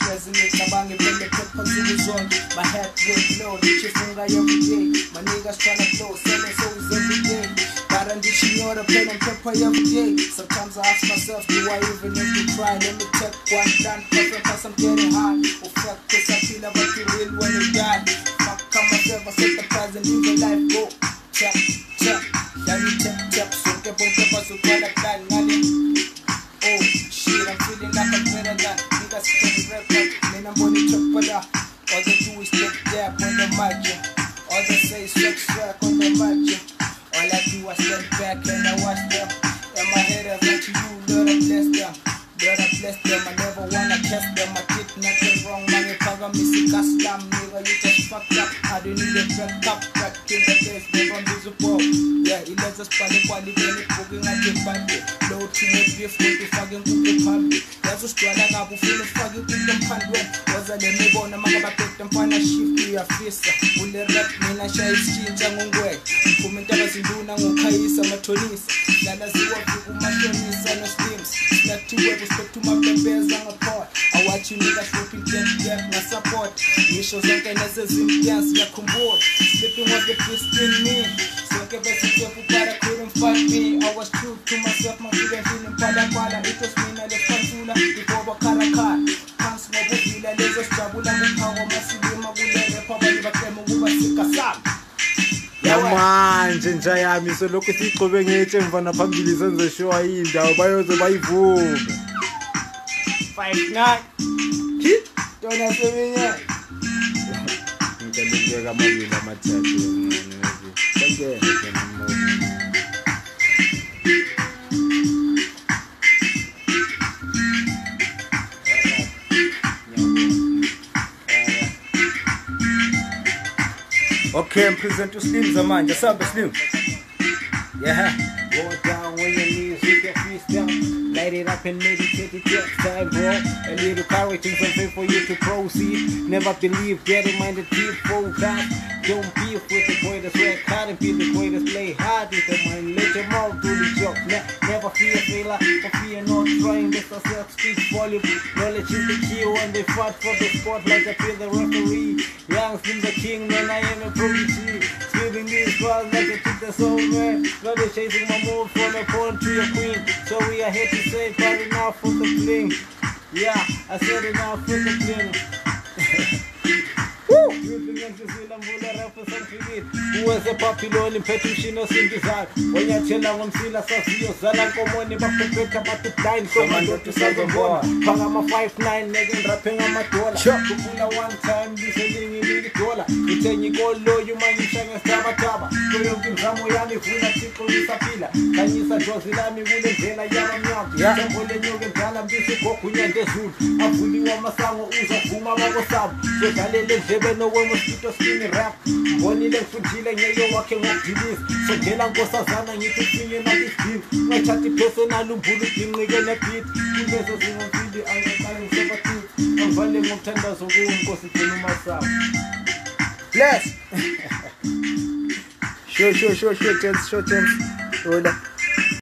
resonate, nabange bring the pep consumer zone. My head will blow, the chifunga every day. My niggas tryna blow, selling souls every day. Ignore the pen and paper every day. Sometimes I ask myself, do I even have to try? Let me take one down, cause I'm getting high. Oh fuck, cause I feel about to real when I die. Fuck, come myself, I set the prize and live a life. Go, chop, chop, let me tap, tap. So keep on keep us, so call a plan, oh shit, I'm feeling like I'm better than niggas can rap up. Then I'm gonna chop for that. All they do is step dab on the mic, yeah. All they say is swag on the mic, yeah. All I do is stand back and I watch them. In my head I went to you, Lord I bless them. Lord I bless them, I never wanna test them. I did nothing wrong, man, if I got me sick as slam, nigga, you just fucked up. I don't need a back up, back in the days, never visible. Yeah, he lets us party, party, when it's booking at the party. Low to the gift, with the fucking cookie party. That's a strong, I got to feel the fucking with them party. Was I the neighbor, and I'm gonna take them for a shift to your face. Will the rap, man, I shall exchange and way. Kumentaba zinduna ngokhayisa amathonisa lalaziwa kumashonisa no steams snathiwe respect to mabembeza ngaphola awathi unika shopping debt na support ngisho zonke nesezimpiansi ngiyakhumbula sleeping was the best in me sonke besithofu para couldn't fight me I was true to myself my feeling mpala it was mina lefanzula iboba karakara phansi ngobuvila lezo sijabula ngophawa masilima kule rap abantu baqema ukuba sikasana manje nje yami solokhu siqobe ngethe mfana phambili senze show ayindawo bayoze bayivume 59 hit dona seminye ngicela amabili amathathu ngene okay, I'm present to Slim Zaman. Just up Slim. Yeah. Go down on your knees with your feet down. Light it up and meditate it just time, bro. A little courage and something for you to proceed. Never believe, get in mind the deep focus. Don't beef with the greatest work hard and be the greatest play hard with the mind. Let your mouth do the job. Never fear failure or fear not trying. Let yourself speak volume. Knowledge is the key when they fight for the spotlight. I feel the referee. Young Slim the king, man, I am a prodigy. Spilling these bars like I took the soul, man. God is chasing my move from a pawn to your queen. So we are here to say, but enough for the fling. Yeah, I said enough for the fling. Woo! Uweze papiloni mphethe umshini osindizayo onyathela ngomsila saziyo zala nkomoni baphepheka bathi blind komandoda usazobona phakama 59 neke ndraphe ngamadola kufuna one time liselingi lidola ngithenye ikoloyo manyisha ngesithabathaba koyonke imizamo yami ivuna thixo ngisaphila khanyisa jozi lami kule ndlela yabamnyama tembo lenyuke ndala mbisi gogunyanda ezulu avuliwe amasango uzavuma bakosabo sodlalele ndlebe nokwemosquito skin rap mbonile ngifundile ngeyo wakhe ngokudilisa sondela nkosazana ngithi ufinye nalidini ngayithatha ipersonal umbulu udinqike nebeat kulezo zingomfili angaqale ngisebathuthi angivale ngokuthandazo kuwo nkosi gcina umasango bless. Sure, chance. Hold up.